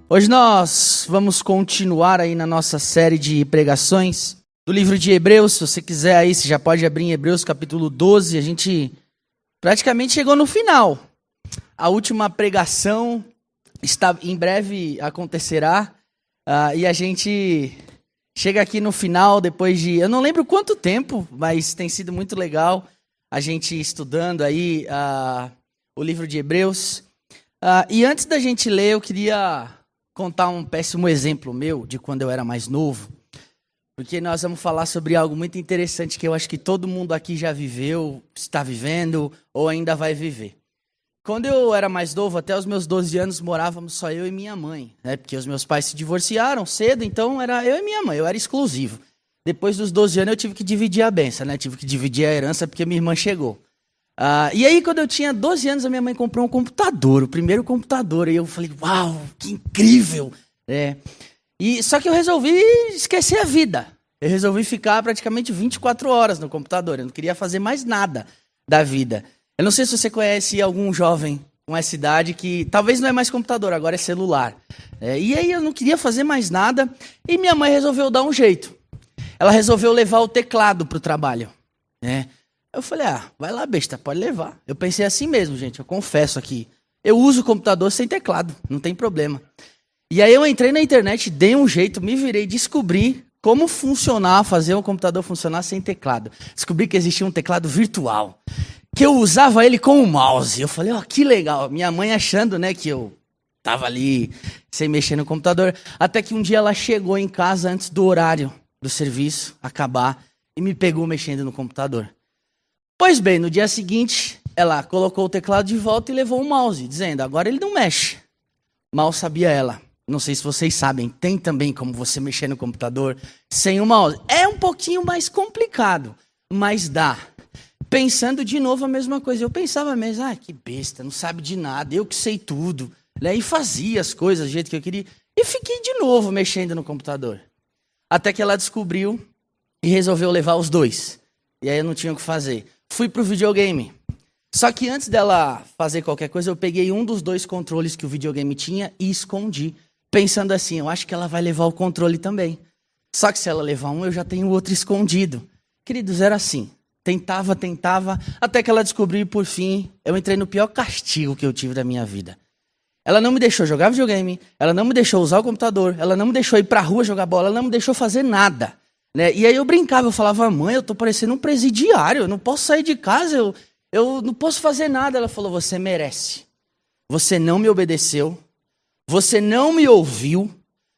Hoje nós vamos continuar aí na nossa série de pregações do livro de Hebreus. Se você quiser aí, você já pode abrir em Hebreus capítulo 12. A gente praticamente chegou no final. A última pregação em breve acontecerá e a gente chega aqui no final depois de, eu não lembro quanto tempo, mas tem sido muito legal a gente estudando aí o livro de Hebreus. E antes da gente ler, eu queria contar um péssimo exemplo meu de quando eu era mais novo, porque nós vamos falar sobre algo muito interessante que eu acho que todo mundo aqui já viveu, está vivendo ou ainda vai viver. Quando eu era mais novo, até os meus 12 anos, morávamos só eu e minha mãe, né? Porque os meus pais se divorciaram cedo, então era eu e minha mãe, eu era exclusivo. Depois dos 12 anos eu tive que dividir a bênção, né? Tive que dividir a herança porque minha irmã chegou. E aí, quando eu tinha 12 anos, a minha mãe comprou um computador, o primeiro computador. E eu falei, uau, que incrível! Só que eu resolvi esquecer a vida. Eu resolvi ficar praticamente 24 horas no computador. Eu não queria fazer mais nada da vida. Eu não sei se você conhece algum jovem com essa idade que talvez não é mais computador, agora é celular. E aí eu não queria fazer mais nada e minha mãe resolveu dar um jeito. Ela resolveu levar o teclado para o trabalho. Eu falei, vai lá, besta, pode levar. Eu pensei assim mesmo, gente, eu confesso aqui. Eu uso o computador sem teclado, não tem problema. E aí eu entrei na internet, dei um jeito, me virei, descobri como fazer um computador funcionar sem teclado. Descobri que existia um teclado virtual, que eu usava ele com o mouse. Eu falei, que legal. Minha mãe achando, né, que eu tava ali sem mexer no computador. Até que um dia ela chegou em casa antes do horário do serviço acabar e me pegou mexendo no computador. Pois bem, no dia seguinte, ela colocou o teclado de volta e levou o mouse, dizendo, agora ele não mexe. Mal sabia ela. Não sei se vocês sabem, tem também como você mexer no computador sem o mouse. É um pouquinho mais complicado, mas dá. Pensando de novo a mesma coisa. Eu pensava mesmo, que besta, não sabe de nada, eu que sei tudo. E fazia as coisas do jeito que eu queria. E fiquei de novo mexendo no computador. Até que ela descobriu e resolveu levar os dois. E aí eu não tinha o que fazer. Fui pro videogame. Só que antes dela fazer qualquer coisa, eu peguei um dos dois controles que o videogame tinha e escondi. Pensando assim, eu acho que ela vai levar o controle também. Só que se ela levar um, eu já tenho o outro escondido. Queridos, era assim. Tentava, até que ela descobriu e, por fim, eu entrei no pior castigo que eu tive da minha vida. Ela não me deixou jogar videogame, ela não me deixou usar o computador, ela não me deixou ir pra rua jogar bola, ela não me deixou fazer nada. E aí eu brincava, eu falava, mãe, eu tô parecendo um presidiário, eu não posso sair de casa, eu não posso fazer nada. Ela falou, você merece. Você não me obedeceu, você não me ouviu,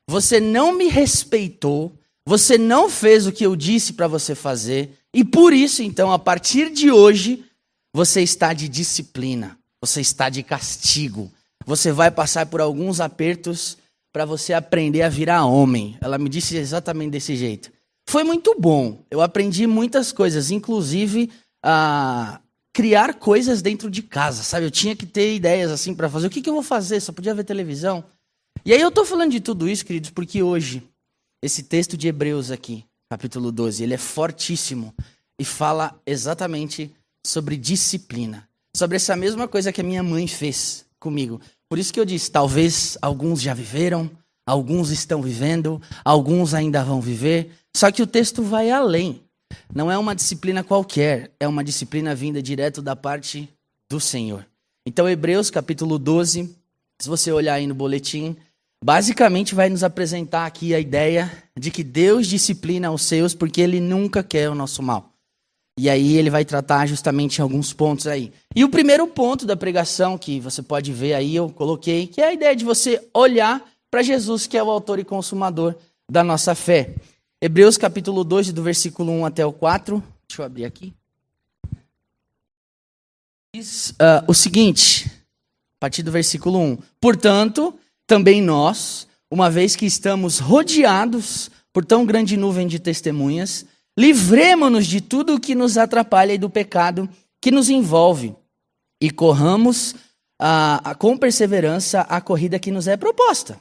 você não me respeitou, você não fez o que eu disse para você fazer, e por isso, então, a partir de hoje, você está de disciplina, você está de castigo, você vai passar por alguns apertos para você aprender a virar homem. Ela me disse exatamente desse jeito. Foi muito bom, eu aprendi muitas coisas, inclusive a criar coisas dentro de casa, sabe? Eu tinha que ter ideias assim para fazer. O que eu vou fazer? Só podia ver televisão. E aí eu estou falando de tudo isso, queridos, porque hoje, esse texto de Hebreus aqui, capítulo 12, ele é fortíssimo e fala exatamente sobre disciplina. Sobre essa mesma coisa que a minha mãe fez comigo. Por isso que eu disse, talvez alguns já viveram, alguns estão vivendo, alguns ainda vão viver. Só que o texto vai além. Não é uma disciplina qualquer, é uma disciplina vinda direto da parte do Senhor. Então, Hebreus capítulo 12, se você olhar aí no boletim, basicamente vai nos apresentar aqui a ideia de que Deus disciplina os seus porque Ele nunca quer o nosso mal. E aí ele vai tratar justamente alguns pontos aí. E o primeiro ponto da pregação, que você pode ver aí, eu coloquei, que é a ideia de você olhar para Jesus, que é o autor e consumador da nossa fé. Hebreus capítulo 12, do versículo 1 até o 4. Deixa eu abrir aqui. Diz o seguinte, a partir do versículo 1. Portanto, também nós, uma vez que estamos rodeados por tão grande nuvem de testemunhas, livremo-nos de tudo o que nos atrapalha e do pecado que nos envolve e corramos com perseverança a corrida que nos é proposta.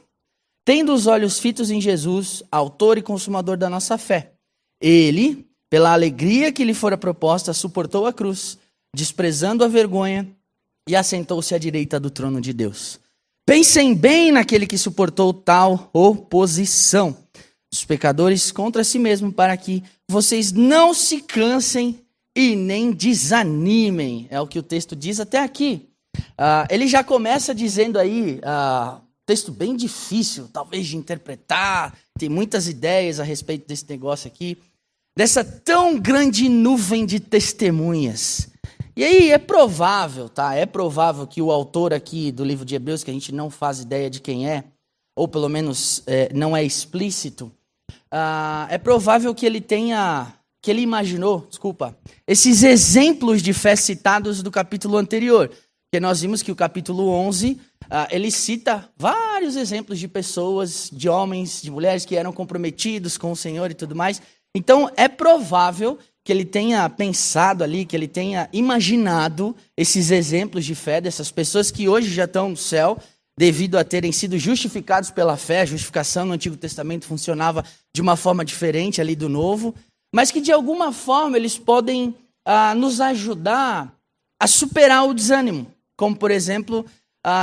Tendo os olhos fitos em Jesus, autor e consumador da nossa fé. Ele, pela alegria que lhe fora proposta, suportou a cruz, desprezando a vergonha, e assentou-se à direita do trono de Deus. Pensem bem naquele que suportou tal oposição dos pecadores contra si mesmo, para que vocês não se cansem e nem desanimem. É o que o texto diz até aqui. Ele já começa dizendo aí, texto bem difícil, talvez de interpretar, tem muitas ideias a respeito desse negócio aqui, dessa tão grande nuvem de testemunhas. E aí é provável, tá? É provável que o autor aqui do livro de Hebreus, que a gente não faz ideia de quem é, ou pelo menos não é explícito, é provável que ele imaginou, esses exemplos de fé citados do capítulo anterior. Porque nós vimos que o capítulo 11, ele cita vários exemplos de pessoas, de homens, de mulheres que eram comprometidos com o Senhor e tudo mais. Então, é provável que ele tenha pensado ali, que ele tenha imaginado esses exemplos de fé dessas pessoas que hoje já estão no céu, devido a terem sido justificados pela fé. A justificação no Antigo Testamento funcionava de uma forma diferente ali do Novo, mas que de alguma forma eles podem nos ajudar a superar o desânimo, como por exemplo,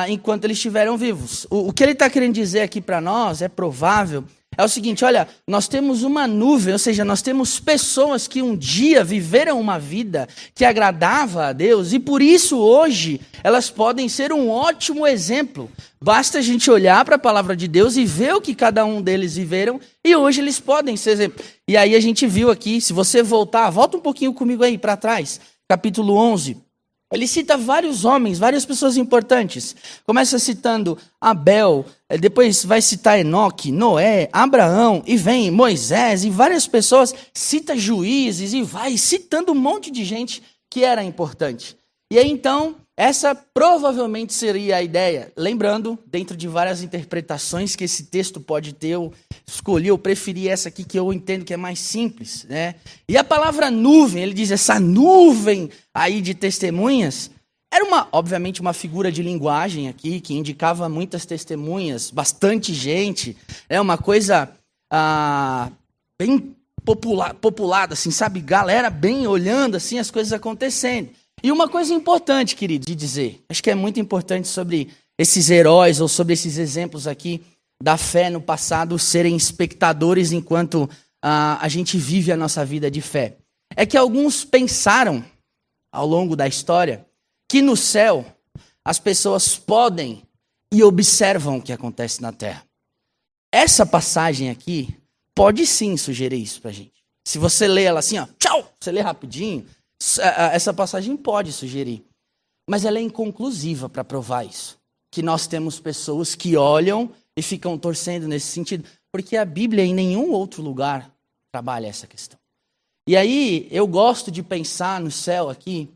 enquanto eles estiveram vivos. O que ele está querendo dizer aqui para nós, é provável, é o seguinte: olha, nós temos uma nuvem, ou seja, nós temos pessoas que um dia viveram uma vida que agradava a Deus, e por isso hoje elas podem ser um ótimo exemplo. Basta a gente olhar para a palavra de Deus e ver o que cada um deles viveram, e hoje eles podem ser exemplo. E aí a gente viu aqui, se você volta um pouquinho comigo aí para trás, capítulo 11, ele cita vários homens, várias pessoas importantes. Começa citando Abel, depois vai citar Enoque, Noé, Abraão, e vem Moisés, e várias pessoas, cita juízes, e vai citando um monte de gente que era importante. E aí então, essa provavelmente seria a ideia. Lembrando, dentro de várias interpretações que esse texto pode ter, eu preferi essa aqui que eu entendo que é mais simples, né? E a palavra nuvem, ele diz essa nuvem aí de testemunhas, era obviamente uma figura de linguagem aqui, que indicava muitas testemunhas, bastante gente, uma coisa bem populada, assim, sabe? Galera bem olhando assim as coisas acontecendo. E uma coisa importante, querido, de dizer, acho que é muito importante sobre esses heróis ou sobre esses exemplos aqui da fé no passado serem espectadores enquanto a gente vive a nossa vida de fé. É que alguns pensaram, ao longo da história, que no céu as pessoas podem e observam o que acontece na terra. Essa passagem aqui pode sim sugerir isso pra gente. Se você lê ela assim, tchau, você lê rapidinho, essa passagem pode sugerir, mas ela é inconclusiva para provar isso. Que nós temos pessoas que olham e ficam torcendo nesse sentido, porque a Bíblia em nenhum outro lugar trabalha essa questão. E aí eu gosto de pensar no céu aqui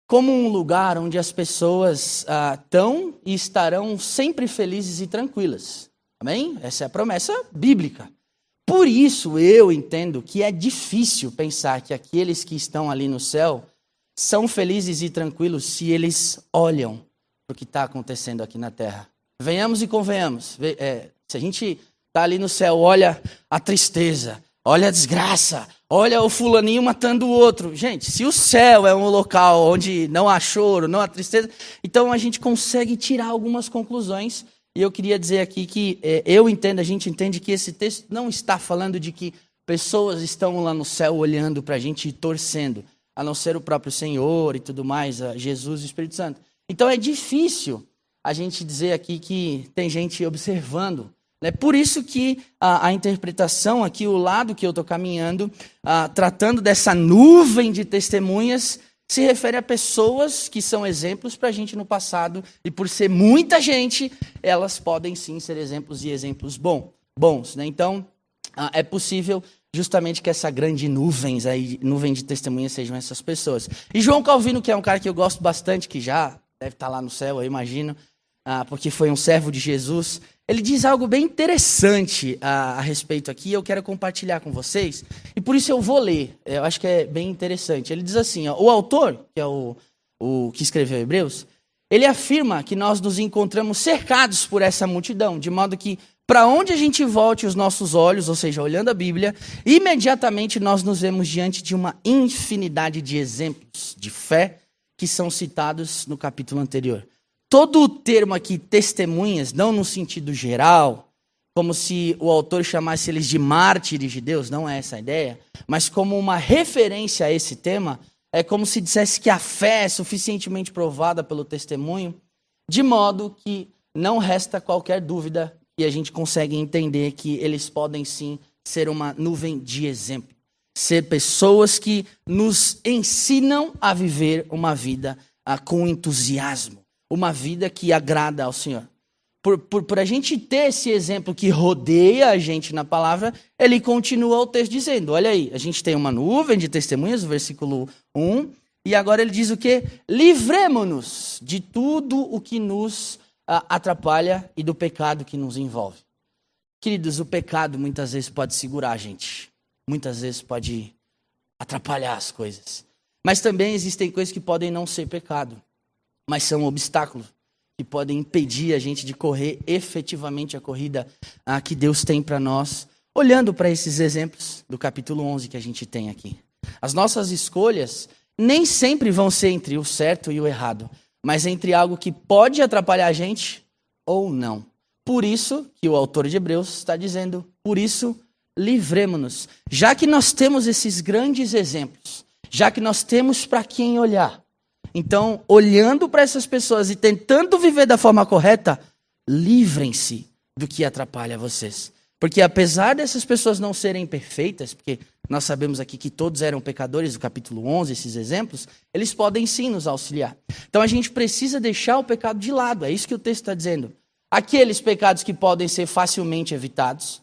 como um lugar onde as pessoas estão e estarão sempre felizes e tranquilas. Amém? Essa é a promessa bíblica. Por isso eu entendo que é difícil pensar que aqueles que estão ali no céu são felizes e tranquilos se eles olham para o que está acontecendo aqui na terra. Venhamos e convenhamos. Se a gente está ali no céu, olha a tristeza, olha a desgraça, olha o fulaninho matando o outro. Gente, se o céu é um local onde não há choro, não há tristeza, então a gente consegue tirar algumas conclusões. E eu queria dizer aqui que a gente entende que esse texto não está falando de que pessoas estão lá no céu olhando para a gente e torcendo, a não ser o próprio Senhor e tudo mais, Jesus e o Espírito Santo. Então é difícil a gente dizer aqui que tem gente observando. Por isso que a interpretação aqui, o lado que eu estou caminhando, tratando dessa nuvem de testemunhas, se refere a pessoas que são exemplos para a gente no passado, e por ser muita gente, elas podem sim ser exemplos e exemplos bons. Né? Então, é possível justamente que essa grande nuvem de testemunhas sejam essas pessoas. E João Calvino, que é um cara que eu gosto bastante, que já deve estar lá no céu, eu imagino, porque foi um servo de Jesus, ele diz algo bem interessante a respeito aqui, eu quero compartilhar com vocês, e por isso eu vou ler, eu acho que é bem interessante. Ele diz assim, o autor, que é o que escreveu Hebreus, ele afirma que nós nos encontramos cercados por essa multidão, de modo que para onde a gente volte os nossos olhos, ou seja, olhando a Bíblia, imediatamente nós nos vemos diante de uma infinidade de exemplos de fé que são citados no capítulo anterior. todo o termo aqui, testemunhas, não no sentido geral, como se o autor chamasse eles de mártires de Deus, não é essa a ideia, mas como uma referência a esse tema, é como se dissesse que a fé é suficientemente provada pelo testemunho, de modo que não resta qualquer dúvida e a gente consegue entender que eles podem sim ser uma nuvem de exemplo. Ser pessoas que nos ensinam a viver uma vida com entusiasmo, uma vida que agrada ao Senhor. Por a gente ter esse exemplo que rodeia a gente na palavra, ele continua o texto dizendo, olha aí, a gente tem uma nuvem de testemunhas, no versículo 1, e agora ele diz o quê? Livremo-nos de tudo o que nos atrapalha e do pecado que nos envolve. Queridos, o pecado muitas vezes pode segurar a gente, muitas vezes pode atrapalhar as coisas. Mas também existem coisas que podem não ser pecado, mas são obstáculos que podem impedir a gente de correr efetivamente a corrida que Deus tem para nós, olhando para esses exemplos do capítulo 11 que a gente tem aqui. As nossas escolhas nem sempre vão ser entre o certo e o errado, mas entre algo que pode atrapalhar a gente ou não. Por isso que o autor de Hebreus está dizendo, por isso livremo-nos. Já que nós temos esses grandes exemplos, já que nós temos para quem olhar, então, olhando para essas pessoas e tentando viver da forma correta, livrem-se do que atrapalha vocês. Porque apesar dessas pessoas não serem perfeitas, porque nós sabemos aqui que todos eram pecadores, do capítulo 11, esses exemplos, eles podem sim nos auxiliar. Então a gente precisa deixar o pecado de lado, é isso que o texto está dizendo. Aqueles pecados que podem ser facilmente evitados.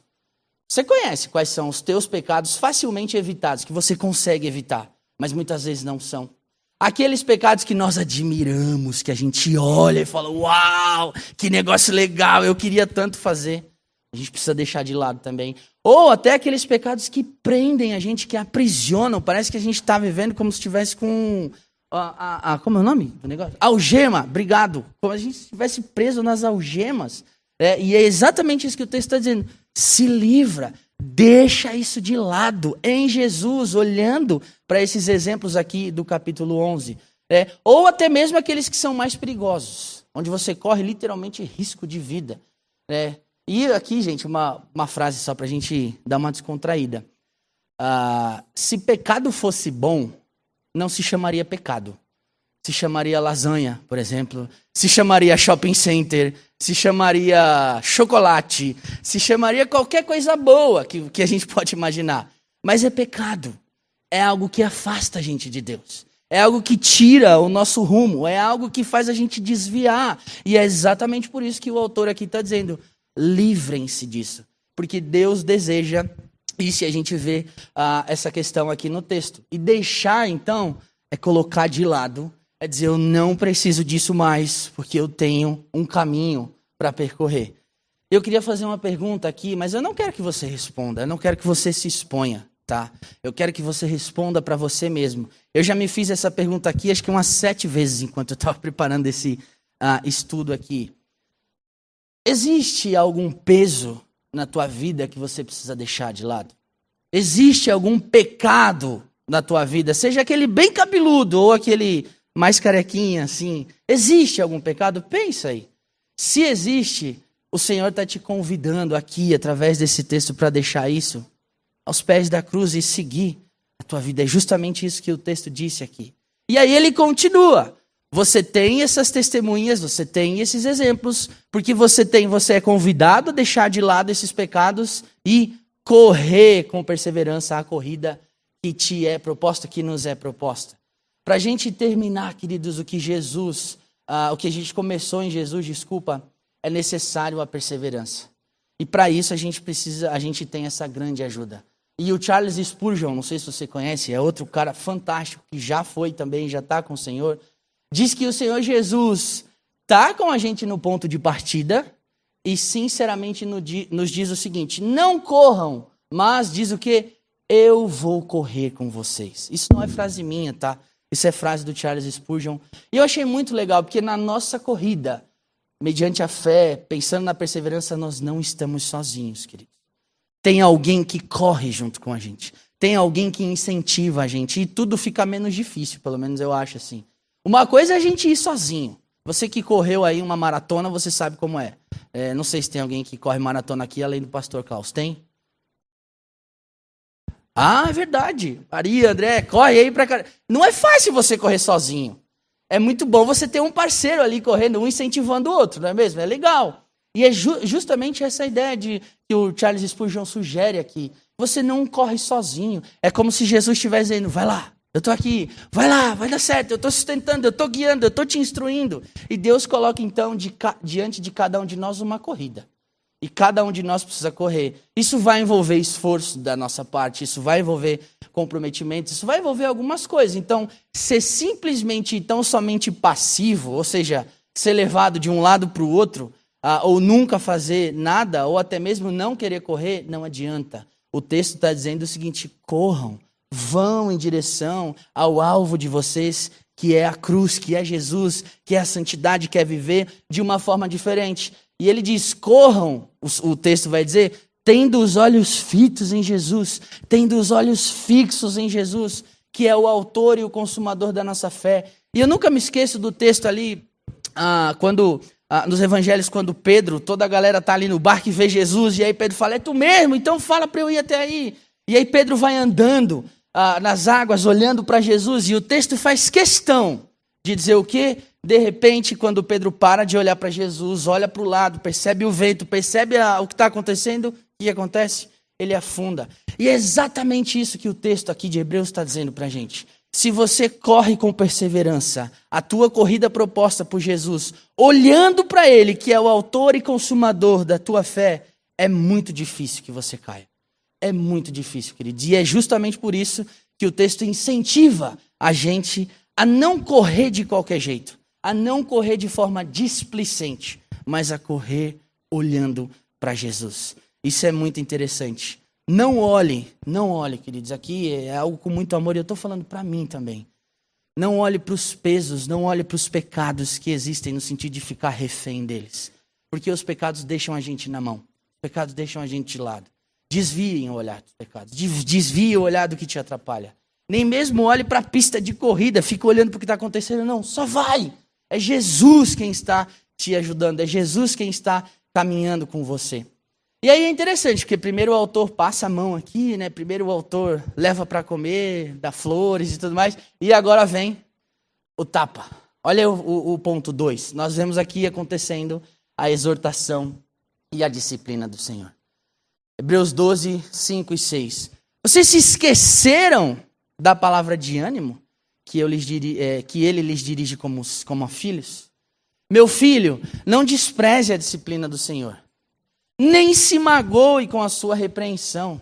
Você conhece quais são os teus pecados facilmente evitados, que você consegue evitar, mas muitas vezes não são. Aqueles pecados que nós admiramos, que a gente olha e fala, uau, que negócio legal, eu queria tanto fazer. A gente precisa deixar de lado também. Ou até aqueles pecados que prendem a gente, que aprisionam. Parece que a gente está vivendo como se estivesse com... como é o nome do negócio? Algema, obrigado. Como se a gente estivesse preso nas algemas. E é exatamente isso que o texto está dizendo. Se livra. Deixa isso de lado, em Jesus, olhando para esses exemplos aqui do capítulo 11. Ou até mesmo aqueles que são mais perigosos, onde você corre literalmente risco de vida. E aqui, gente, uma frase só para a gente dar uma descontraída. Se pecado fosse bom, não se chamaria pecado. Se chamaria lasanha, por exemplo. Se chamaria shopping center. Se chamaria chocolate. Se chamaria qualquer coisa boa que a gente pode imaginar. Mas é pecado. É algo que afasta a gente de Deus. É algo que tira o nosso rumo. É algo que faz a gente desviar. E é exatamente por isso que o autor aqui está dizendo, livrem-se disso. Porque Deus deseja, e se a gente vê essa questão aqui no texto. E deixar, então, é colocar de lado. É dizer, eu não preciso disso mais, porque eu tenho um caminho para percorrer. Eu queria fazer uma pergunta aqui, mas eu não quero que você responda, eu não quero que você se exponha, tá? Eu quero que você responda para você mesmo. Eu já me fiz essa pergunta aqui, acho que umas 7 vezes, enquanto eu estava preparando esse estudo aqui. Existe algum peso na tua vida que você precisa deixar de lado? Existe algum pecado na tua vida, seja aquele bem cabeludo ou aquele... mais carequinha, assim. Existe algum pecado? Pensa aí. Se existe, o Senhor está te convidando aqui, através desse texto, para deixar isso aos pés da cruz e seguir a tua vida. É justamente isso que o texto disse aqui. E aí ele continua. Você tem essas testemunhas, você tem esses exemplos, porque você é convidado a deixar de lado esses pecados e correr com perseverança a corrida que te é proposta, que nos é proposta. Para a gente terminar, queridos, o que a gente começou em Jesus, é necessário a perseverança. E para isso a gente tem essa grande ajuda. E o Charles Spurgeon, não sei se você conhece, é outro cara fantástico que já foi também, já está com o Senhor. Diz que o Senhor Jesus está com a gente no ponto de partida e sinceramente nos diz o seguinte, não corram, mas diz o quê? Eu vou correr com vocês. Isso não é frase minha, tá? Isso é frase do Charles Spurgeon. E eu achei muito legal, porque na nossa corrida, mediante a fé, pensando na perseverança, nós não estamos sozinhos, queridos. Tem alguém que corre junto com a gente. Tem alguém que incentiva a gente. E tudo fica menos difícil, pelo menos eu acho assim. Uma coisa é a gente ir sozinho. Você que correu aí uma maratona, você sabe como é. Não sei se tem alguém que corre maratona aqui, além do pastor Klaus. Tem? Ah, é verdade. Maria, André, corre aí pra cá. Não é fácil você correr sozinho. É muito bom você ter um parceiro ali correndo, um incentivando o outro, não é mesmo? É legal. E é justamente essa ideia que o Charles Spurgeon sugere aqui. Você não corre sozinho. É como se Jesus estivesse dizendo, vai lá, eu estou aqui, vai lá, vai dar certo, eu estou sustentando, eu estou guiando, eu estou te instruindo. E Deus coloca então diante de cada um de nós uma corrida. E cada um de nós precisa correr. Isso vai envolver esforço da nossa parte, isso vai envolver comprometimento, isso vai envolver algumas coisas. Então, ser simplesmente tão somente passivo, ou seja, ser levado de um lado para o outro, ou nunca fazer nada, ou até mesmo não querer correr, não adianta. O texto está dizendo o seguinte, corram. Vão em direção ao alvo de vocês, que é a cruz, que é Jesus, que é a santidade, que é viver de uma forma diferente. E ele diz, corram, o texto vai dizer, tendo os olhos fitos em Jesus, tendo os olhos fixos em Jesus, que é o autor e o consumador da nossa fé. E eu nunca me esqueço do texto ali, nos evangelhos, quando Pedro, toda a galera está ali no barco e vê Jesus, e aí Pedro fala, é tu mesmo? Então fala para eu ir até aí. E aí Pedro vai andando nas águas, olhando para Jesus, e o texto faz questão de dizer o quê? De repente, quando Pedro para de olhar para Jesus, olha para o lado, percebe o vento, percebe o que está acontecendo, o que acontece? Ele afunda. E é exatamente isso que o texto aqui de Hebreus está dizendo para a gente. Se você corre com perseverança, a tua corrida proposta por Jesus, olhando para Ele, que é o autor e consumador da tua fé, é muito difícil que você caia. É muito difícil, queridos. E é justamente por isso que o texto incentiva a gente a não correr de qualquer jeito, a não correr de forma displicente, mas a correr olhando para Jesus. Isso é muito interessante. Não olhe, queridos. Aqui é algo com muito amor e eu estou falando para mim também. Não olhe para os pesos, não olhe para os pecados que existem no sentido de ficar refém deles. Porque os pecados deixam a gente na mão. Os pecados deixam a gente de lado. Desviem o olhar dos pecados. Desvie o olhar do que te atrapalha. Nem mesmo olhe para a pista de corrida, fica olhando para o que está acontecendo. Não, só vai. É Jesus quem está te ajudando. É Jesus quem está caminhando com você. E aí é interessante, porque primeiro o autor passa a mão aqui, né? Primeiro o autor leva para comer, dá flores e tudo mais. E agora vem o tapa. Olha o ponto 2. Nós vemos aqui acontecendo a exortação e a disciplina do Senhor. Hebreus 12, 5 e 6. Vocês se esqueceram da palavra de ânimo que ele lhes dirige como a filhos? Meu filho, não despreze a disciplina do Senhor, nem se magoe com a sua repreensão,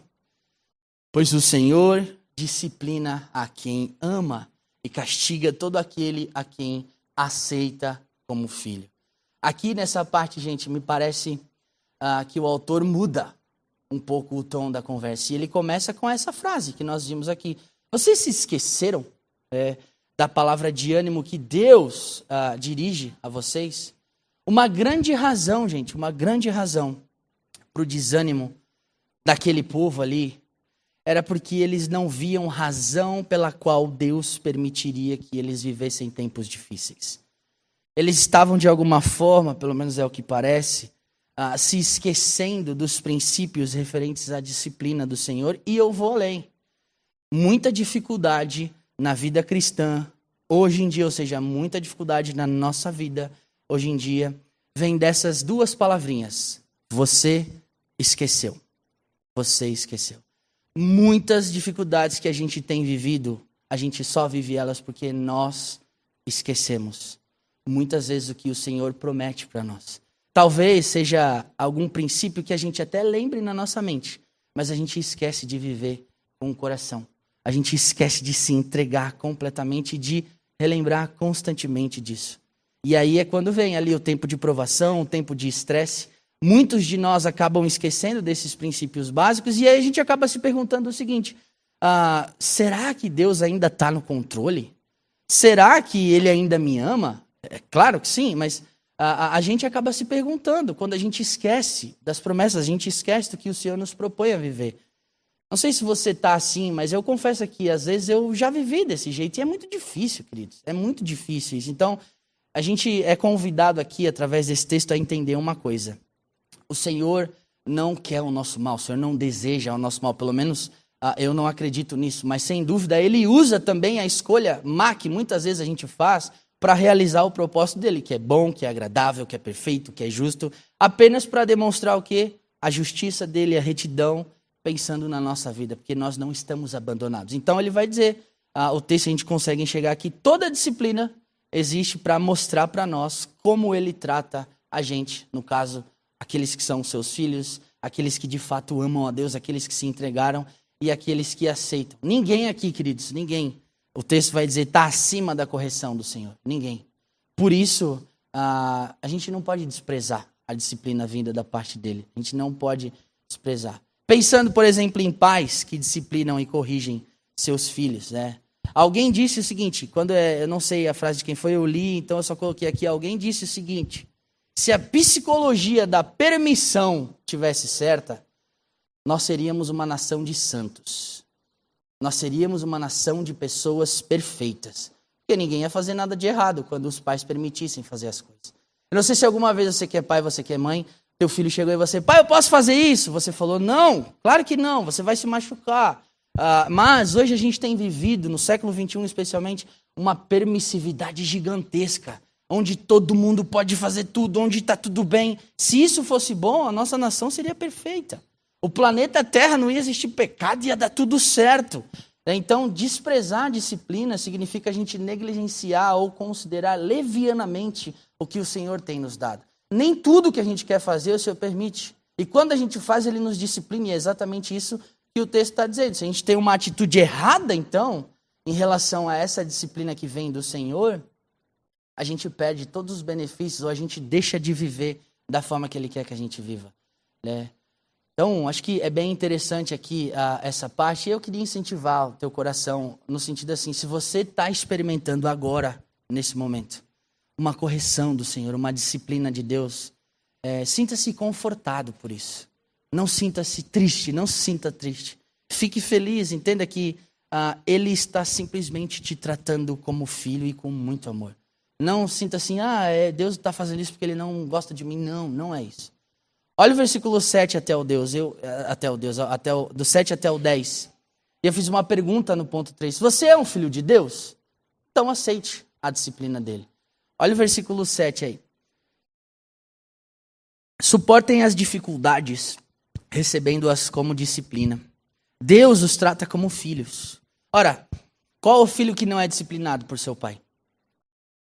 pois o Senhor disciplina a quem ama e castiga todo aquele a quem aceita como filho. Aqui nessa parte, gente, me parece que o autor muda um pouco o tom da conversa. E ele começa com essa frase que nós vimos aqui. Vocês se esqueceram da palavra de ânimo que Deus dirige a vocês? Uma grande razão, gente, uma grande razão para o desânimo daquele povo ali era porque eles não viam razão pela qual Deus permitiria que eles vivessem tempos difíceis. Eles estavam, de alguma forma, pelo menos é o que parece, se esquecendo dos princípios referentes à disciplina do Senhor. E eu vou além. Muita dificuldade na vida cristã, hoje em dia, ou seja, muita dificuldade na nossa vida, hoje em dia, vem dessas duas palavrinhas. Você esqueceu. Você esqueceu. Muitas dificuldades que a gente tem vivido, a gente só vive elas porque nós esquecemos. Muitas vezes o que o Senhor promete para nós. Talvez seja algum princípio que a gente até lembre na nossa mente, mas a gente esquece de viver com o coração. A gente esquece de se entregar completamente e de relembrar constantemente disso. E aí é quando vem ali o tempo de provação, o tempo de estresse. Muitos de nós acabam esquecendo desses princípios básicos e aí a gente acaba se perguntando o seguinte, será que Deus ainda está no controle? Será que Ele ainda me ama? É claro que sim, mas a gente acaba se perguntando quando a gente esquece das promessas, a gente esquece do que o Senhor nos propõe a viver. Não sei se você está assim, mas eu confesso que às vezes eu já vivi desse jeito e é muito difícil, queridos. É muito difícil isso. Então, a gente é convidado aqui, através desse texto, a entender uma coisa. O Senhor não quer o nosso mal, o Senhor não deseja o nosso mal, pelo menos eu não acredito nisso, mas sem dúvida Ele usa também a escolha má que muitas vezes a gente faz para realizar o propósito dele, que é bom, que é agradável, que é perfeito, que é justo, apenas para demonstrar o quê? A justiça dele, a retidão, pensando na nossa vida, porque nós não estamos abandonados. Então ele vai dizer, o texto a gente consegue enxergar aqui, toda disciplina existe para mostrar para nós como ele trata a gente, no caso, aqueles que são seus filhos, aqueles que de fato amam a Deus, aqueles que se entregaram e aqueles que aceitam. Ninguém aqui, queridos, ninguém, o texto vai dizer, está acima da correção do Senhor. Ninguém. Por isso, a gente não pode desprezar a disciplina vinda da parte dele. A gente não pode desprezar. Pensando, por exemplo, em pais que disciplinam e corrigem seus filhos, né? Alguém disse o seguinte, eu não sei a frase de quem foi, eu li, então eu só coloquei aqui. Alguém disse o seguinte: se a psicologia da permissão tivesse certa, nós seríamos uma nação de santos. Nós seríamos uma nação de pessoas perfeitas. Porque ninguém ia fazer nada de errado quando os pais permitissem fazer as coisas. Eu não sei se alguma vez você que é pai, você que é mãe, teu filho chegou e você, pai, eu posso fazer isso? Você falou, não, claro que não, você vai se machucar. Mas hoje a gente tem vivido, no século XXI especialmente, uma permissividade gigantesca, onde todo mundo pode fazer tudo, onde está tudo bem. Se isso fosse bom, a nossa nação seria perfeita. O planeta Terra não ia existir pecado, ia dar tudo certo. Então, desprezar a disciplina significa a gente negligenciar ou considerar levianamente o que o Senhor tem nos dado. Nem tudo que a gente quer fazer o Senhor permite. E quando a gente faz, Ele nos disciplina, e é exatamente isso que o texto está dizendo. Se a gente tem uma atitude errada, então, em relação a essa disciplina que vem do Senhor, a gente perde todos os benefícios ou a gente deixa de viver da forma que Ele quer que a gente viva, né? Então, acho que é bem interessante aqui essa parte. Eu queria incentivar o teu coração no sentido assim, se você está experimentando agora, nesse momento, uma correção do Senhor, uma disciplina de Deus, sinta-se confortado por isso. Não sinta-se triste, não se sinta triste. Fique feliz, entenda que Ele está simplesmente te tratando como filho e com muito amor. Não sinta assim, Deus está fazendo isso porque Ele não gosta de mim. Não, não é isso. Olha o versículo 7 do 7 até o 10. E eu fiz uma pergunta no ponto 3. Você é um filho de Deus? Então aceite a disciplina dele. Olha o versículo 7 aí. Suportem as dificuldades, recebendo-as como disciplina. Deus os trata como filhos. Ora, qual o filho que não é disciplinado por seu pai?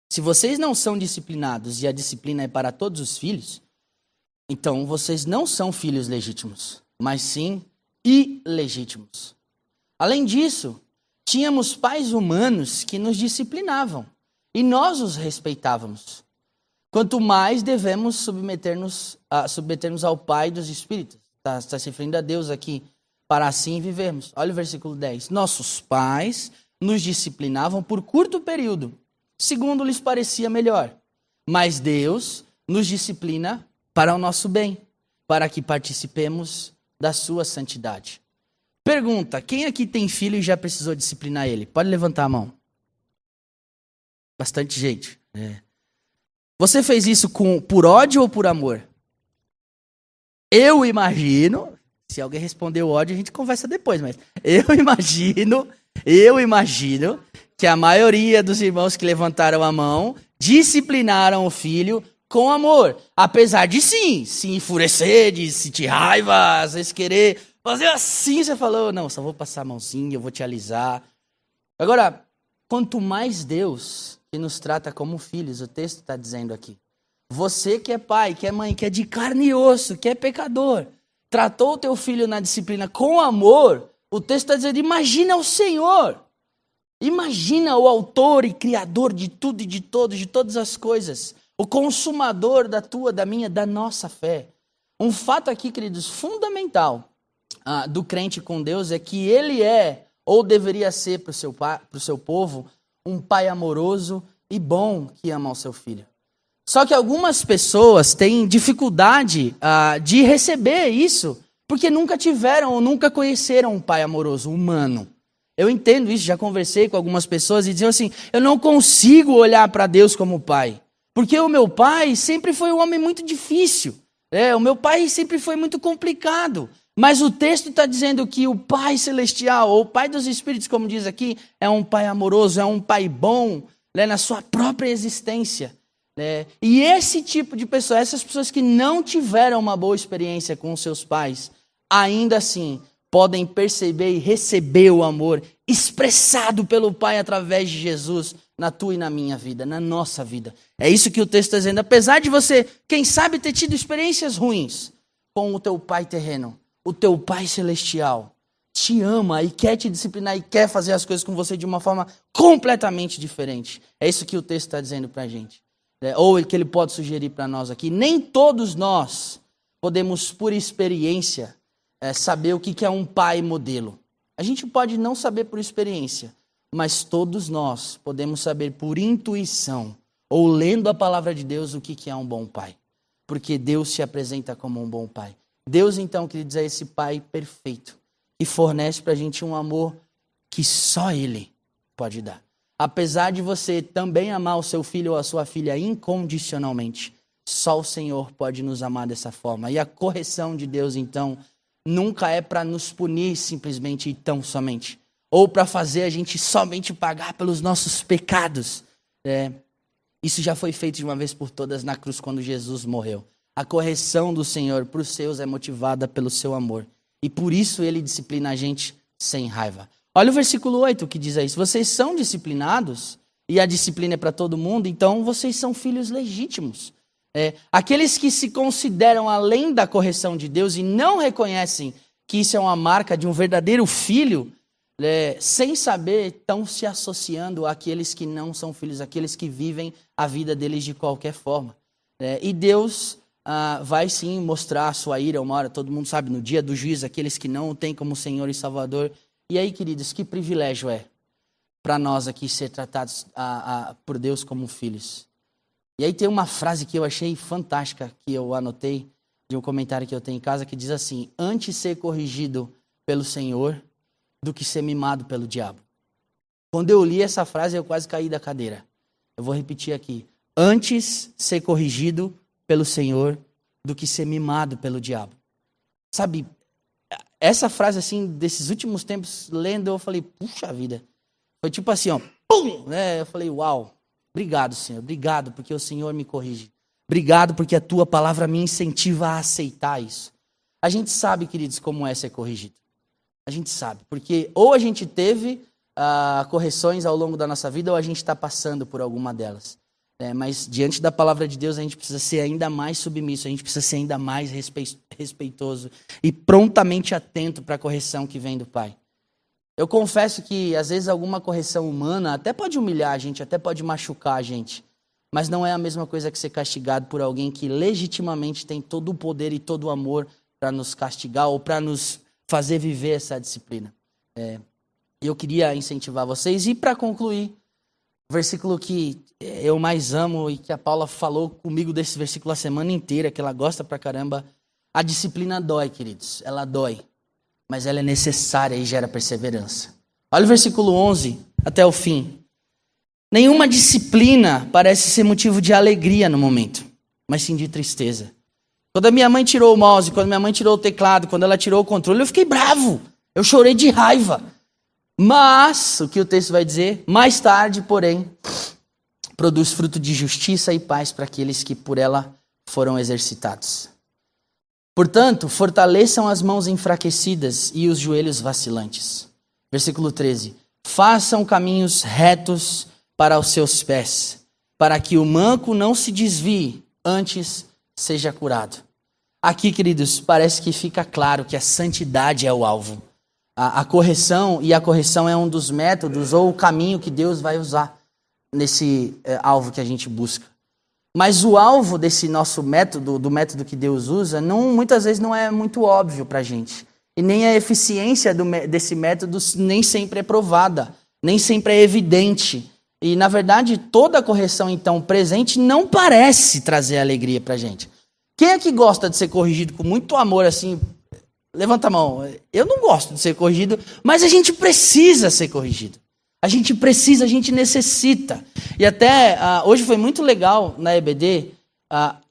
Se vocês não são disciplinados e a disciplina é para todos os filhos, então vocês não são filhos legítimos, mas sim ilegítimos. Além disso, tínhamos pais humanos que nos disciplinavam e nós os respeitávamos. Quanto mais devemos submeter-nos ao Pai dos Espíritos. Está se referindo a Deus aqui, para assim vivermos. Olha o versículo 10. Nossos pais nos disciplinavam por curto período, segundo lhes parecia melhor. Mas Deus nos disciplina para o nosso bem, para que participemos da sua santidade. Pergunta, quem aqui tem filho e já precisou disciplinar ele? Pode levantar a mão. Bastante gente. Você fez isso por ódio ou por amor? Eu imagino, se alguém responder o ódio, a gente conversa depois, mas eu imagino que a maioria dos irmãos que levantaram a mão disciplinaram o filho com amor, apesar de sim, se enfurecer, de sentir raiva, às vezes querer fazer assim, você falou, não, só vou passar a mãozinha, eu vou te alisar. Agora, quanto mais Deus que nos trata como filhos, o texto está dizendo aqui, você que é pai, que é mãe, que é de carne e osso, que é pecador, tratou o teu filho na disciplina com amor, o texto está dizendo, imagina o Senhor, imagina o autor e criador de tudo e de todos, de todas as coisas, o consumador da tua, da minha, da nossa fé. Um fato aqui, queridos, fundamental do crente com Deus é que ele é, ou deveria ser para o seu povo, um pai amoroso e bom que ama o seu filho. Só que algumas pessoas têm dificuldade de receber isso, porque nunca tiveram ou nunca conheceram um pai amoroso, humano. Eu entendo isso, já conversei com algumas pessoas e diziam assim, eu não consigo olhar para Deus como pai. Porque o meu pai sempre foi um homem muito difícil. O meu pai sempre foi muito complicado. Mas o texto está dizendo que o Pai Celestial, ou o Pai dos Espíritos, como diz aqui, é um Pai amoroso, é um Pai bom, na sua própria existência. E esse tipo de pessoa, essas pessoas que não tiveram uma boa experiência com seus pais, ainda assim podem perceber e receber o amor expressado pelo Pai através de Jesus na tua e na minha vida, na nossa vida. É isso que o texto está dizendo. Apesar de você, quem sabe, ter tido experiências ruins com o teu pai terreno, o teu Pai Celestial te ama e quer te disciplinar e quer fazer as coisas com você de uma forma completamente diferente. É isso que o texto está dizendo para a gente. Ou que ele pode sugerir para nós aqui. Nem todos nós podemos, por experiência, saber o que é um pai modelo. A gente pode não saber por experiência, mas todos nós podemos saber por intuição, ou lendo a palavra de Deus, o que é um bom pai. Porque Deus se apresenta como um bom pai. Deus, então, queridos, é esse Pai perfeito e fornece para a gente um amor que só Ele pode dar. Apesar de você também amar o seu filho ou a sua filha incondicionalmente, só o Senhor pode nos amar dessa forma. E a correção de Deus, então, nunca é para nos punir simplesmente e tão somente, ou para fazer a gente somente pagar pelos nossos pecados. Isso já foi feito de uma vez por todas na cruz quando Jesus morreu. A correção do Senhor para os seus é motivada pelo seu amor. E por isso ele disciplina a gente sem raiva. Olha o versículo 8 que diz isso. Vocês são disciplinados, e a disciplina é para todo mundo, então vocês são filhos legítimos. Aqueles que se consideram além da correção de Deus e não reconhecem que isso é uma marca de um verdadeiro filho, sem saber, estão se associando àqueles que não são filhos, àqueles que vivem a vida deles de qualquer forma. E Deus vai sim mostrar a sua ira uma hora, todo mundo sabe, no dia do juízo, aqueles que não o têm como Senhor e Salvador. E aí, queridos, que privilégio é para nós aqui ser tratados por Deus como filhos. E aí tem uma frase que eu achei fantástica, que eu anotei, de um comentário que eu tenho em casa, que diz assim: antes ser corrigido pelo Senhor do que ser mimado pelo diabo. Quando eu li essa frase, eu quase caí da cadeira. Eu vou repetir aqui. Antes ser corrigido pelo Senhor do que ser mimado pelo diabo. Sabe, essa frase assim, desses últimos tempos, lendo, eu falei, puxa vida. Foi tipo assim, ó, pum! Eu falei, uau, obrigado, Senhor, obrigado porque o Senhor me corrige. Obrigado porque a tua palavra me incentiva a aceitar isso. A gente sabe, queridos, como é ser corrigido. A gente sabe, porque ou a gente teve correções ao longo da nossa vida, ou a gente está passando por alguma delas. Mas diante da palavra de Deus, a gente precisa ser ainda mais submisso, a gente precisa ser ainda mais respeitoso e prontamente atento para a correção que vem do Pai. Eu confesso que, às vezes, alguma correção humana até pode humilhar a gente, até pode machucar a gente, mas não é a mesma coisa que ser castigado por alguém que legitimamente tem todo o poder e todo o amor para nos castigar ou para nos fazer viver essa disciplina. Eu queria incentivar vocês. E para concluir, o versículo que eu mais amo e que a Paula falou comigo desse versículo a semana inteira, que ela gosta pra caramba. A disciplina dói, queridos. Ela dói. Mas ela é necessária e gera perseverança. Olha o versículo 11 até o fim. Nenhuma disciplina parece ser motivo de alegria no momento, mas sim de tristeza. Quando a minha mãe tirou o mouse, quando minha mãe tirou o teclado, quando ela tirou o controle, eu fiquei bravo. Eu chorei de raiva. Mas, o que o texto vai dizer? Mais tarde, porém, produz fruto de justiça e paz para aqueles que por ela foram exercitados. Portanto, fortaleçam as mãos enfraquecidas e os joelhos vacilantes. Versículo 13. Façam caminhos retos para os seus pés, para que o manco não se desvie, antes seja curado. Aqui, queridos, parece que fica claro que a santidade é o alvo. A correção, e a correção é um dos métodos ou o caminho que Deus vai usar nesse alvo que a gente busca. Mas o alvo desse nosso método, do método que Deus usa, muitas vezes não é muito óbvio para a gente. E nem a eficiência desse método nem sempre é provada, nem sempre é evidente. E, na verdade, toda correção, então, presente não parece trazer alegria para a gente. Quem é que gosta de ser corrigido com muito amor, assim? Levanta a mão. Eu não gosto de ser corrigido, mas a gente precisa ser corrigido. A gente precisa, a gente necessita. E até hoje foi muito legal na EBD.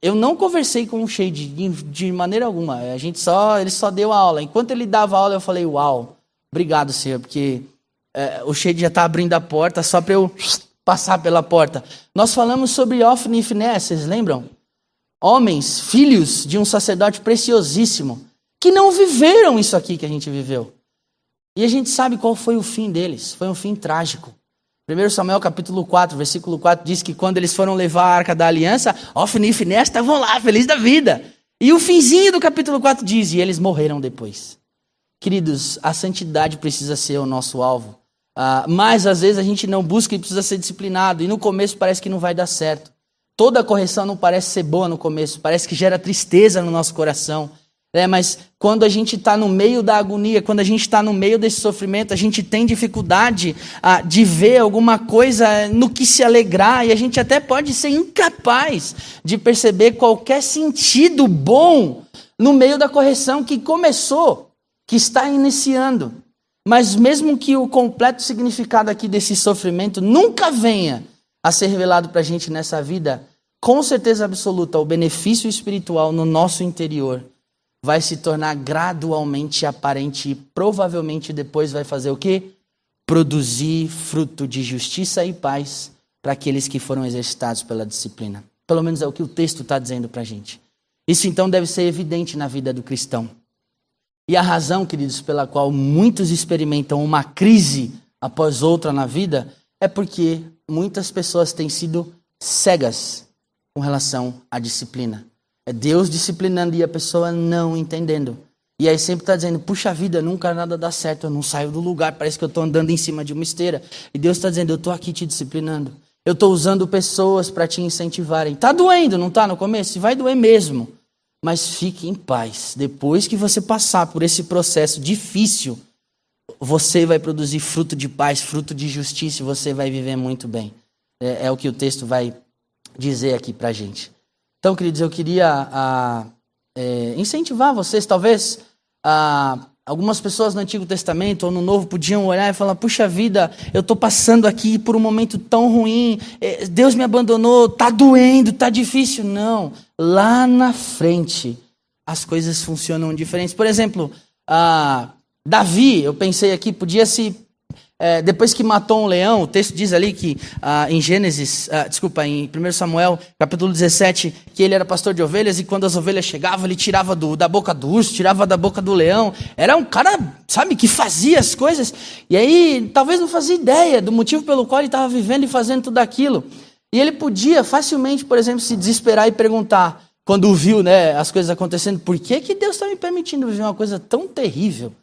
Eu não conversei com o Shade de maneira alguma. Ele só deu a aula. Enquanto ele dava a aula, eu falei, uau, obrigado, Senhor, porque o Shade já está abrindo a porta só para eu passar pela porta. Nós falamos sobre Ofni e Finéias, vocês lembram? Homens, filhos de um sacerdote preciosíssimo, que não viveram isso aqui que a gente viveu. E a gente sabe qual foi o fim deles. Foi um fim trágico. 1 Samuel capítulo 4, versículo 4 diz que quando eles foram levar a Arca da Aliança, Ofni e Finéias estavam lá, felizes da vida. E o finzinho do capítulo 4 diz, e eles morreram depois. Queridos, a santidade precisa ser o nosso alvo. Mas às vezes a gente não busca e precisa ser disciplinado. E no começo parece que não vai dar certo. Toda correção não parece ser boa no começo. Parece que gera tristeza no nosso coração. Mas quando a gente está no meio da agonia, quando a gente está no meio desse sofrimento, a gente tem dificuldade de ver alguma coisa no que se alegrar, e a gente até pode ser incapaz de perceber qualquer sentido bom no meio da correção que começou, que está iniciando. Mas mesmo que o completo significado aqui desse sofrimento nunca venha a ser revelado para a gente nessa vida, com certeza absoluta, o benefício espiritual no nosso interior vai se tornar gradualmente aparente e provavelmente depois vai fazer o quê? Produzir fruto de justiça e paz para aqueles que foram exercitados pela disciplina. Pelo menos é o que o texto está dizendo para a gente. Isso então deve ser evidente na vida do cristão. E a razão, queridos, pela qual muitos experimentam uma crise após outra na vida é porque muitas pessoas têm sido cegas com relação à disciplina. É Deus disciplinando e a pessoa não entendendo. E aí sempre está dizendo, puxa vida, nunca nada dá certo, eu não saio do lugar, parece que eu estou andando em cima de uma esteira. E Deus está dizendo, eu estou aqui te disciplinando. Eu estou usando pessoas para te incentivarem. Está doendo, não está no começo? Vai doer mesmo. Mas fique em paz. Depois que você passar por esse processo difícil, você vai produzir fruto de paz, fruto de justiça e você vai viver muito bem. É o que o texto vai dizer aqui para a gente. Então, queridos, eu queria incentivar vocês, talvez algumas pessoas no Antigo Testamento ou no Novo podiam olhar e falar, puxa vida, eu estou passando aqui por um momento tão ruim, Deus me abandonou, está doendo, está difícil. Não, lá na frente as coisas funcionam diferentes. Por exemplo, Davi, eu pensei aqui, podia se... depois que matou um leão, o texto diz ali que em em 1 Samuel, capítulo 17, que ele era pastor de ovelhas e quando as ovelhas chegavam, ele tirava da boca do urso, tirava da boca do leão. Era um cara, sabe, que fazia as coisas. E aí, talvez não fazia ideia do motivo pelo qual ele estava vivendo e fazendo tudo aquilo. E ele podia facilmente, por exemplo, se desesperar e perguntar, quando viu, as coisas acontecendo, por que Deus está me permitindo viver uma coisa tão terrível?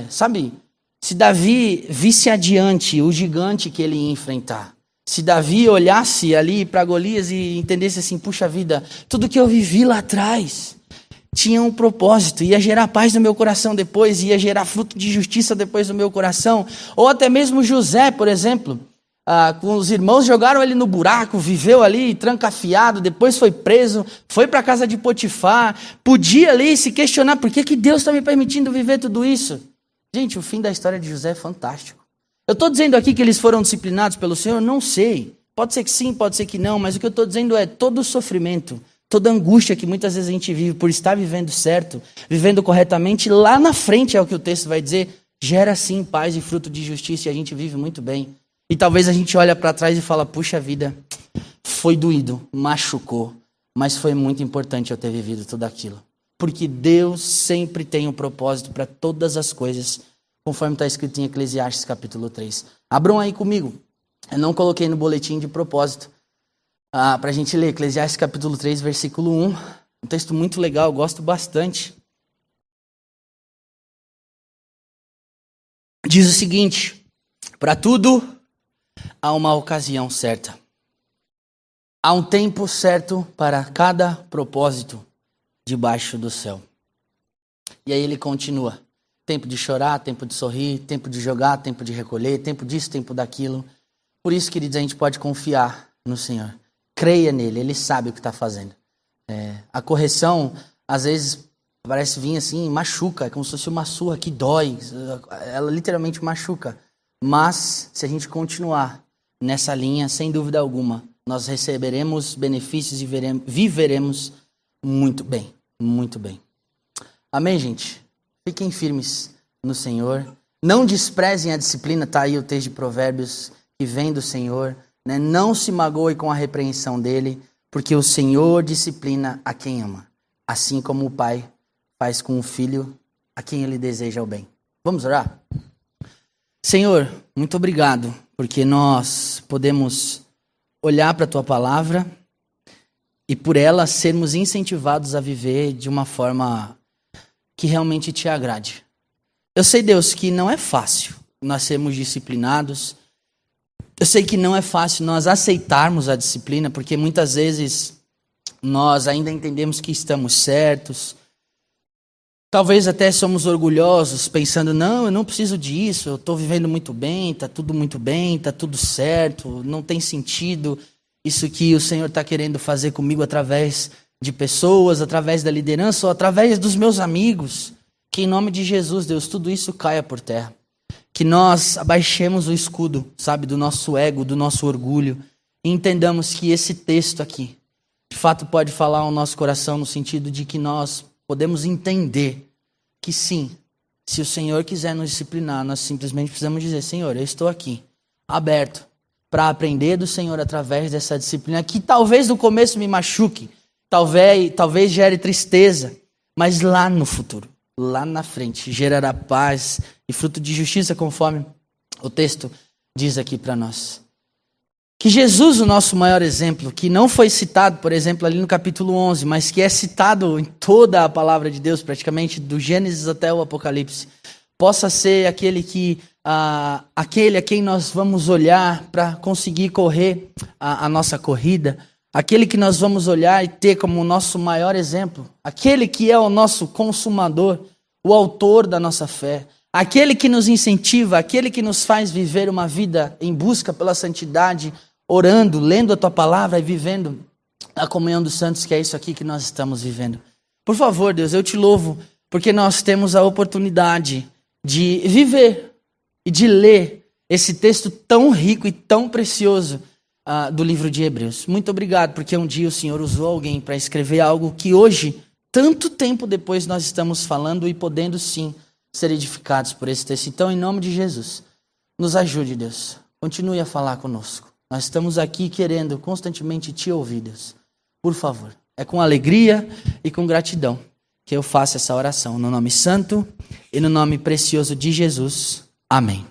Sabe... Se Davi visse adiante o gigante que ele ia enfrentar, se Davi olhasse ali para Golias e entendesse assim, puxa vida, tudo que eu vivi lá atrás tinha um propósito, ia gerar paz no meu coração depois, ia gerar fruto de justiça depois no meu coração. Ou até mesmo José, por exemplo, com os irmãos jogaram ele no buraco, viveu ali trancafiado, depois foi preso, foi para a casa de Potifar, podia ali se questionar, por que Deus está me permitindo viver tudo isso? Gente, o fim da história de José é fantástico. Eu estou dizendo aqui que eles foram disciplinados pelo Senhor? Não sei. Pode ser que sim, pode ser que não, mas o que eu estou dizendo é todo o sofrimento, toda a angústia que muitas vezes a gente vive por estar vivendo certo, vivendo corretamente, lá na frente é o que o texto vai dizer, gera sim paz e fruto de justiça e a gente vive muito bem. E talvez a gente olhe para trás e fala, puxa vida, foi doído, machucou, mas foi muito importante eu ter vivido tudo aquilo. Porque Deus sempre tem um propósito para todas as coisas, conforme está escrito em Eclesiastes capítulo 3. Abram aí comigo. Eu não coloquei no boletim de propósito para a gente ler Eclesiastes capítulo 3, versículo 1. Um texto muito legal, eu gosto bastante. Diz o seguinte, para tudo há uma ocasião certa. Há um tempo certo para cada propósito debaixo do céu. E aí ele continua. Tempo de chorar, tempo de sorrir, tempo de jogar, tempo de recolher, tempo disso, tempo daquilo. Por isso, queridos, a gente pode confiar no Senhor. Creia nele, ele sabe o que está fazendo. A correção, às vezes, parece vir assim, machuca, é como se fosse uma surra que dói. Ela literalmente machuca. Mas, se a gente continuar nessa linha, sem dúvida alguma, nós receberemos benefícios e viveremos muito bem, muito bem. Amém, gente? Fiquem firmes no Senhor. Não desprezem a disciplina, está aí o texto de Provérbios que vem do Senhor. Né? Não se magoe com a repreensão dele, porque o Senhor disciplina a quem ama. Assim como o pai faz com o filho a quem ele deseja o bem. Vamos orar? Senhor, muito obrigado, porque nós podemos olhar para a tua palavra e por ela sermos incentivados a viver de uma forma que realmente te agrade. Eu sei, Deus, que não é fácil nós sermos disciplinados. Eu sei que não é fácil nós aceitarmos a disciplina, porque muitas vezes nós ainda entendemos que estamos certos. Talvez até somos orgulhosos, pensando, não, eu não preciso disso, eu estou vivendo muito bem, está tudo certo, não tem sentido isso que o Senhor está querendo fazer comigo através de pessoas, através da liderança ou através dos meus amigos. Que em nome de Jesus, Deus, tudo isso caia por terra. Que nós abaixemos o escudo, sabe, do nosso ego, do nosso orgulho, e entendamos que esse texto aqui, de fato pode falar ao nosso coração no sentido de que nós podemos entender que sim, se o Senhor quiser nos disciplinar, nós simplesmente precisamos dizer, Senhor, eu estou aqui, aberto, para aprender do Senhor através dessa disciplina, que talvez no começo me machuque, talvez gere tristeza, mas lá no futuro, lá na frente, gerará paz e fruto de justiça, conforme o texto diz aqui para nós. Que Jesus, o nosso maior exemplo, que não foi citado, por exemplo, ali no capítulo 11, mas que é citado em toda a palavra de Deus, praticamente do Gênesis até o Apocalipse, possa ser aquele a quem nós vamos olhar para conseguir correr a nossa corrida, aquele que nós vamos olhar e ter como o nosso maior exemplo, aquele que é o nosso consumador, o autor da nossa fé, aquele que nos incentiva, aquele que nos faz viver uma vida em busca pela santidade, orando, lendo a tua palavra e vivendo a comunhão dos santos, que é isso aqui que nós estamos vivendo. Por favor, Deus, eu te louvo, porque nós temos a oportunidade de viver e de ler esse texto tão rico e tão precioso do livro de Hebreus. Muito obrigado, porque um dia o Senhor usou alguém para escrever algo que hoje, tanto tempo depois, nós estamos falando e podendo sim ser edificados por esse texto. Então, em nome de Jesus, nos ajude, Deus. Continue a falar conosco. Nós estamos aqui querendo constantemente te ouvir, Deus. Por favor. É com alegria e com gratidão que eu faço essa oração. No nome santo e no nome precioso de Jesus. Amém.